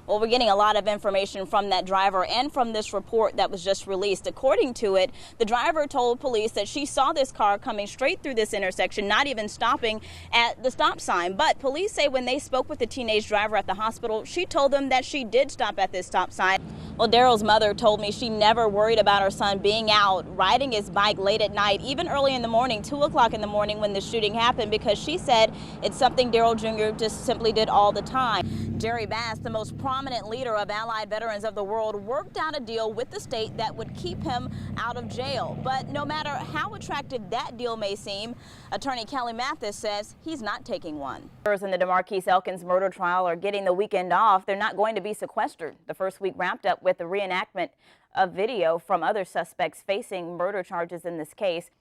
Well, we're getting a lot of information from that driver and from this report that was just released. According to it, the driver told police that she saw this car coming straight through this intersection, not even stopping at the stop sign. But police say when they spoke with the teenage driver at the hospital, she told them that she did stop at this stop sign. Well, Darrell's mother told me she never worried about her son being out riding his bike late at night, even early in the morning, 2 o'clock in the morning when the shooting happened, because she said it's something Darrell Jr. just simply did all the time. Jerry Bass, the most prominent leader of Allied Veterans of the World, worked out a deal with the state that would keep him out of jail. But no matter how attractive that deal may seem, attorney Kelly Mathis says he's not taking one. Jurors in the DeMarquise Elkins murder trial are getting the weekend off. They're not going to be sequestered. The first week wrapped up with a reenactment of video from other suspects facing murder charges in this case.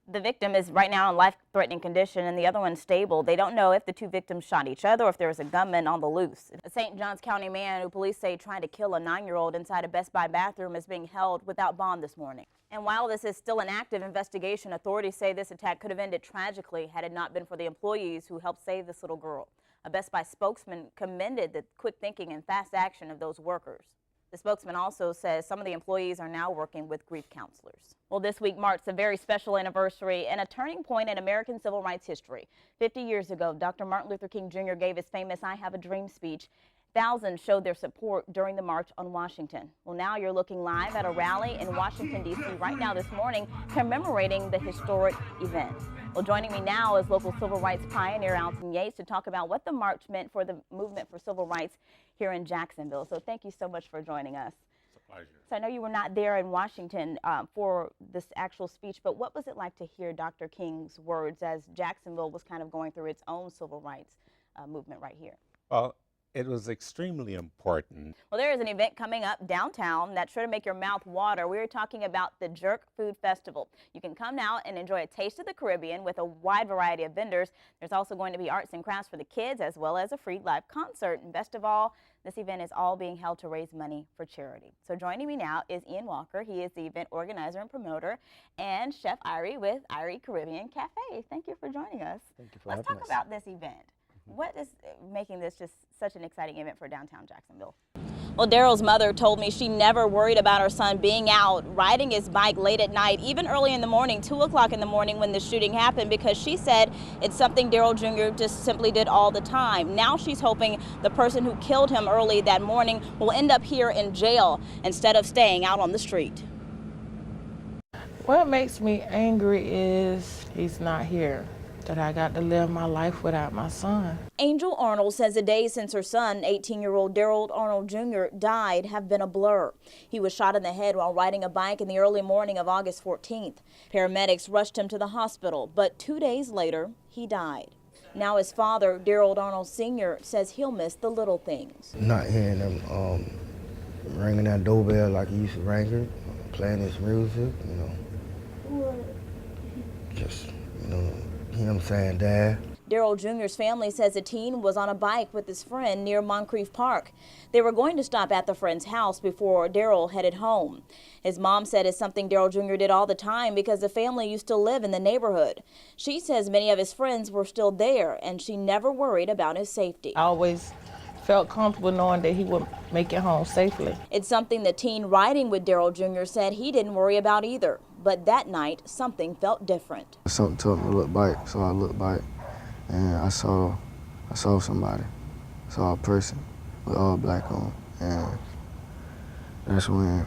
The victim is right now in life-threatening condition and the other one's stable. They don't know if the two victims shot each other or if there was a gunman on the loose. A St. Johns County man who police say tried to kill a 9-year-old inside a Best Buy bathroom is being held without bond this morning. And while this is still an active investigation, authorities say this attack could have ended tragically had it not been for the employees who helped save this little girl. A Best Buy spokesman commended the quick thinking and fast action of those workers. The spokesman also says some of the employees are now working with grief counselors. Well, this week marks a very special anniversary and a turning point in American civil rights history. 50 years ago, Dr. Martin Luther King Jr. gave his famous "I Have a Dream" speech. Thousands showed their support during the March on Washington. Well, now you're looking live at a rally in Washington, D.C. right now this morning commemorating the historic event. Well, joining me now is local civil rights pioneer Alton Yates to talk about what the march meant for the movement for civil rights here in Jacksonville. So thank you so much for joining us. It's a pleasure. So I know you were not there in Washington for this actual speech, but what was it like to hear Dr. King's words as Jacksonville was kind of going through its own civil rights movement right here? Well, it was extremely important. Well, there is an event coming up downtown that's sure to make your mouth water. We're talking about the Jerk Food Festival. You can come now and enjoy a taste of the Caribbean with a wide variety of vendors. There's also going to be arts and crafts for the kids as well as a free live concert. And best of all, this event is all being held to raise money for charity. So joining me now is Ian Walker. He is the event organizer and promoter, and Chef Irie with Irie Caribbean Cafe. Thank you for joining us. Thank you for having us. Let's talk about this event. What is making this just such an exciting event for downtown Jacksonville? Well, Darrell's mother told me she never worried about her son being out riding his bike late at night, even early in the morning, 2 o'clock in the morning when the shooting happened, because she said it's something Darrell Jr. just simply did all the time. Now she's hoping the person who killed him early that morning will end up here in jail instead of staying out on the street. What makes me angry is he's not here, that I got to live my life without my son. Angel Arnold says the days since her son, 18-year-old Darrell Arnold Jr., died have been a blur. He was shot in the head while riding a bike in the early morning of August 14th. Paramedics rushed him to the hospital, but 2 days later, he died. Now his father, Darrell Arnold Sr., says he'll miss the little things. Not hearing them ringing that doorbell like he used to ring it, playing his music, you know. Just, you know, him saying, "Dad." Darrell Jr.'s family says the teen was on a bike with his friend near Moncrief Park. They were going to stop at the friend's house before Darrell headed home. His mom said it's something Darrell Jr. did all the time because the family used to live in the neighborhood. She says many of his friends were still there and she never worried about his safety. I always felt comfortable knowing that he would make it home safely. It's something the teen riding with Darrell Jr. said he didn't worry about either. But that night, something felt different. Something told me to look back, so I looked back, and I saw somebody. I saw a person with all black on, and that's when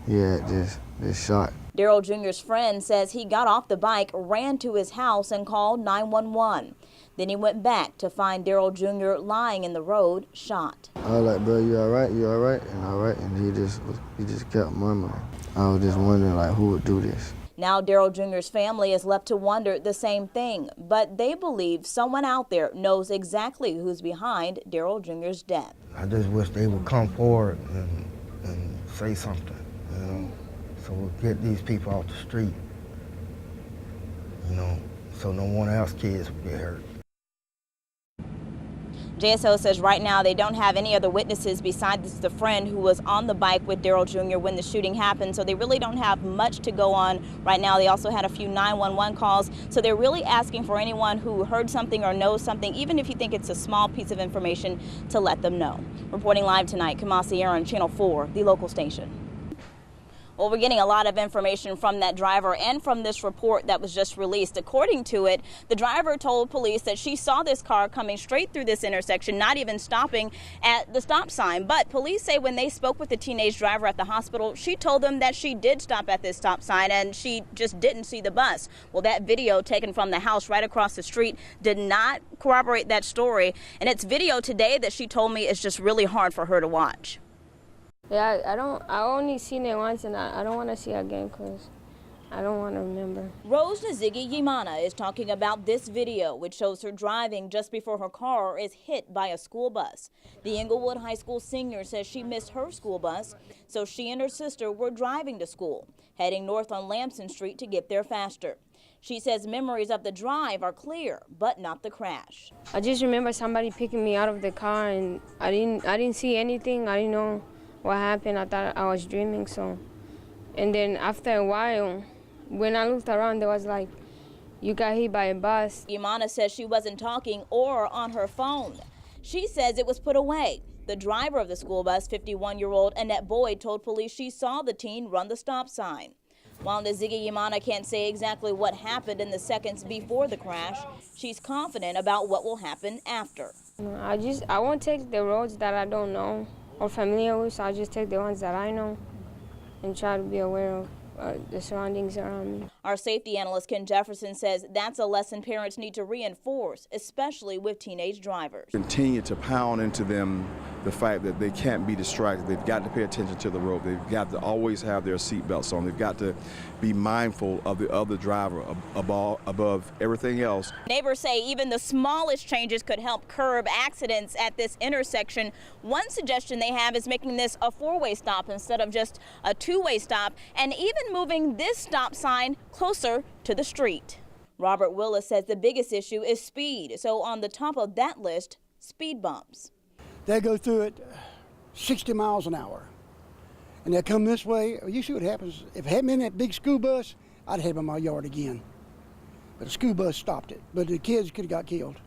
he had this shot. Darrell Jr.'s friend says he got off the bike, ran to his house, and called 911. Then he went back to find Darrell Jr. lying in the road, shot. I was like, "Bro, you all right? You all right?" And all right, and he just kept murmuring. I was just wondering, like, who would do this? Now Darrell Jr.'s family is left to wonder the same thing, but they believe someone out there knows exactly who's behind Darrell Jr.'s death. I just wish they would come forward and say something, you know, so we'll get these people off the street, you know, so no one else kids will get hurt. JSO says right now they don't have any other witnesses besides the friend who was on the bike with Darrell Jr. when the shooting happened, so they really don't have much to go on right now. They also had a few 911 calls, so they're really asking for anyone who heard something or knows something, even if you think it's a small piece of information, to let them know. Reporting live tonight, Kamasi Aaron, Channel 4, the local station. Well, we're getting a lot of information from that driver and from this report that was just released. According to it, the driver told police that she saw this car coming straight through this intersection, not even stopping at the stop sign. But police say when they spoke with the teenage driver at the hospital, she told them that she did stop at this stop sign and she just didn't see the bus. Well, that video taken from the house right across the street did not corroborate that story. And it's video today that she told me is just really hard for her to watch. Yeah, I only seen it once, and I don't want to see it again because I don't want to remember. Rose Nzigi-Yimana is talking about this video, which shows her driving just before her car is hit by a school bus. The Inglewood High School senior says she missed her school bus, so she and her sister were driving to school, heading north on Lamson Street to get there faster. She says memories of the drive are clear, but not the crash. I just remember somebody picking me out of the car, and I didn't see anything. I didn't know what happened. I thought I was dreaming. And then after a while, when I looked around, there was like, you got hit by a bus. Yimana says she wasn't talking or on her phone. She says it was put away. The driver of the school bus, 51-year-old Annette Boyd, told police she saw the teen run the stop sign. While Nzigi-Yimana can't say exactly what happened in the seconds before the crash, she's confident about what will happen after. I won't take the roads that I don't know or familiar with, so I'll just take the ones that I know and try to be aware of the surroundings around me. Our safety analyst Ken Jefferson says that's a lesson parents need to reinforce, especially with teenage drivers. Continue to pound into them the fact that they can't be distracted. They've got to pay attention to the road. They've got to always have their seatbelts on. They've got to be mindful of the other driver above everything else. Neighbors say even the smallest changes could help curb accidents at this intersection. One suggestion they have is making this a four-way stop instead of just a two-way stop, and even moving this stop sign closer to the street. Robert Willis says the biggest issue is speed. So on the top of that list, speed bumps. They go through it 60 miles an hour. And they come this way. You see what happens. If it hadn't been that big school bus, I'd have them in my yard again. But the school bus stopped it. But the kids could have got killed.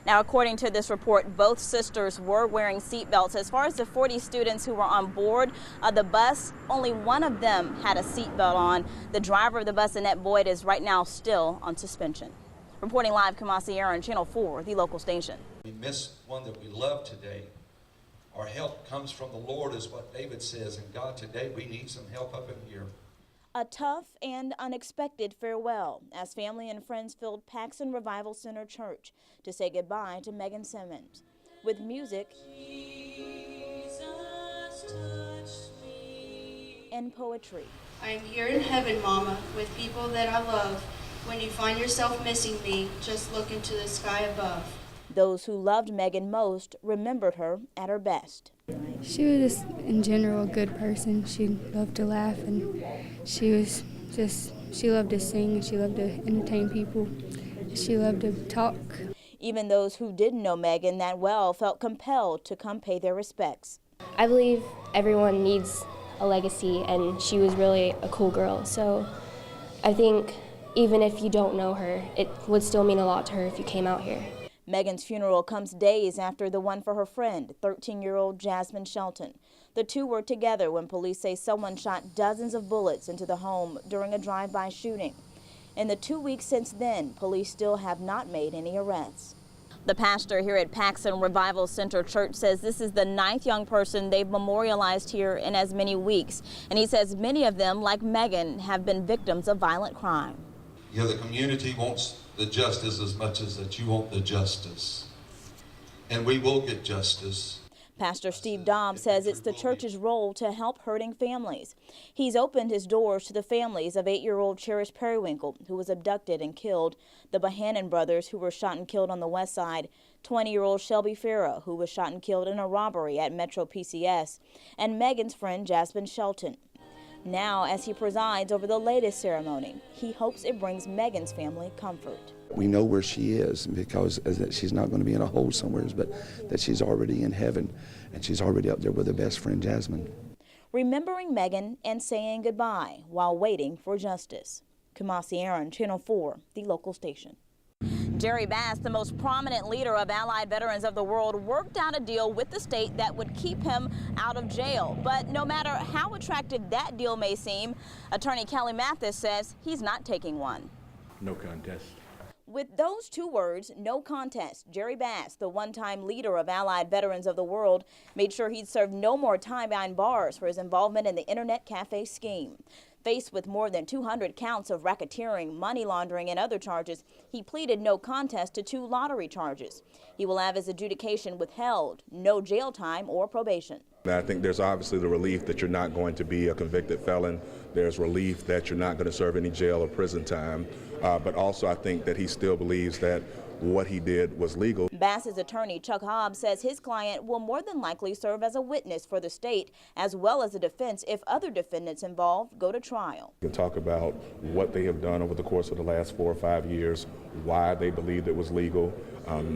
Now, according to this report, both sisters were wearing seatbelts. As far as the 40 students who were on board the bus, only one of them had a seatbelt on. The driver of the bus, Annette Boyd, is right now still on suspension. Reporting live, Kamasi Aaron, Channel 4, the local station. We miss one that we love today. Our help comes from the Lord, is what David says. And God, today we need some help up in here. A tough and unexpected farewell as family and friends filled Paxson Revival Center Church to say goodbye to Megan Simmons. With music and poetry. I am here in heaven, Mama, with people that I love. When you find yourself missing me, just look into the sky above. Those who loved Megan most remembered her at her best. She was just, in general, a good person. She loved to laugh, and she loved to sing, and she loved to entertain people. She loved to talk. Even those who didn't know Megan that well felt compelled to come pay their respects. I believe everyone needs a legacy, and she was really a cool girl. So I think even if you don't know her, it would still mean a lot to her if you came out here. Megan's funeral comes days after the one for her friend, 13-year-old Jasmine Shelton. The two were together when police say someone shot dozens of bullets into the home during a drive-by shooting. In the 2 weeks since then, police still have not made any arrests. The pastor here at Paxson Revival Center Church says this is the 9th young person they've memorialized here in as many weeks. And he says many of them, like Megan, have been victims of violent crime. You know, the community wants the justice as much as that you want the justice. And we will get justice. Pastor Steve Dobbs says it's the church's role to help hurting families. He's opened his doors to the families of 8-year-old Cherish Periwinkle, who was abducted and killed, the Bohannon brothers, who were shot and killed on the west side, 20-year-old Shelby Farah, who was shot and killed in a robbery at Metro PCS, and Megan's friend Jasmine Shelton. Now, as he presides over the latest ceremony, he hopes it brings Megan's family comfort. We know where she is because that she's not going to be in a hole somewhere, but that she's already in heaven and she's already up there with her best friend Jasmine. Remembering Megan and saying goodbye while waiting for justice. Kamasi Aaron, Channel 4, the local station. Jerry Bass, the most prominent leader of Allied Veterans of the World, worked out a deal with the state that would keep him out of jail. But no matter how attractive that deal may seem, attorney Kelly Mathis says he's not taking one. No contest. With those two words, no contest, Jerry Bass, the one-time leader of Allied Veterans of the World, made sure he'd serve no more time behind bars for his involvement in the Internet Cafe scheme. Faced with more than 200 counts of racketeering, money laundering, and other charges, he pleaded no contest to 2 lottery charges. He will have his adjudication withheld, no jail time or probation. I think there's obviously the relief that you're not going to be a convicted felon. There's relief that you're not going to serve any jail or prison time. But also I think that he still believes that what he did was legal. Bass's attorney, Chuck Hobbs, says his client will more than likely serve as a witness for the state as well as a defense if other defendants involved go to trial. We can talk about what they have done over the course of the last 4 or 5 years, why they believed it was legal,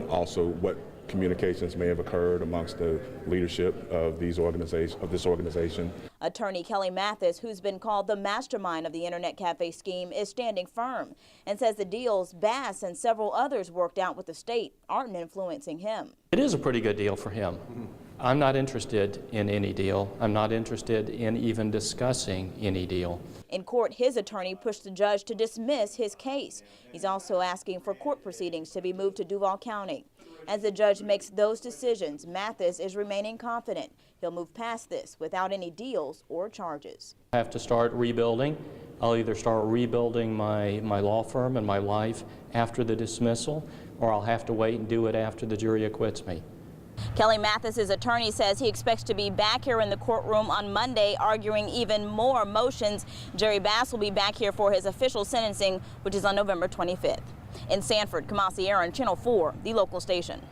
also what communications may have occurred amongst the leadership of this organization. Attorney Kelly Mathis, who's been called the mastermind of the Internet Cafe scheme, is standing firm and says the deals Bass and several others worked out with the state aren't influencing him. It is a pretty good deal for him. I'm not interested in any deal. I'm not interested in even discussing any deal. In court, his attorney pushed the judge to dismiss his case. He's also asking for court proceedings to be moved to Duval County. As the judge makes those decisions, Mathis is remaining confident he'll move past this without any deals or charges. I have to start rebuilding. I'll either start rebuilding my law firm and my life after the dismissal, or I'll have to wait and do it after the jury acquits me. Kelly Mathis's attorney says he expects to be back here in the courtroom on Monday arguing even more motions. Jerry Bass will be back here for his official sentencing, which is on November 25th. In Sanford, Kamasi Aaron, Channel 4, the local station.